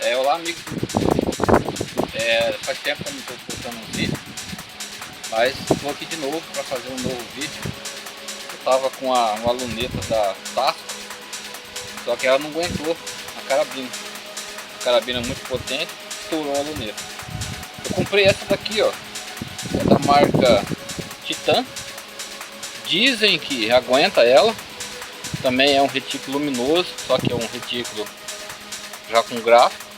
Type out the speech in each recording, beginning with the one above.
Olá, amigos. Faz tempo que eu não estou postando um vídeo, mas estou aqui de novo para fazer um novo vídeo. Eu estava com uma luneta da Tasco, só que ela não aguentou a carabina. A carabina é muito potente, estourou a luneta. Eu comprei essa daqui, ó, é da marca Titan. Dizem que aguenta ela. Também é um retículo luminoso, só que é um retículo já com gráfico.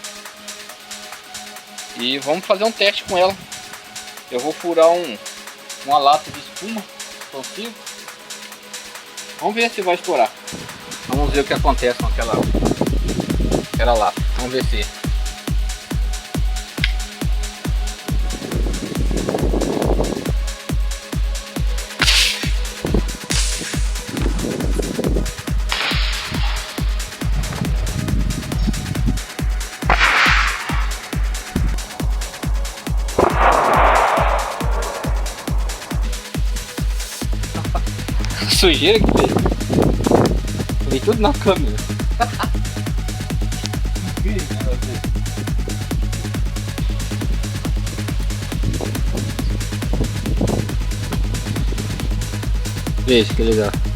E vamos fazer um teste com ela. Eu vou furar uma lata de espuma expansivo. Vamos ver se vai estourar. Vamos ver o que acontece com aquela lata. Vamos ver se... sujeira que fez. Veio tudo na câmera. Veja que legal.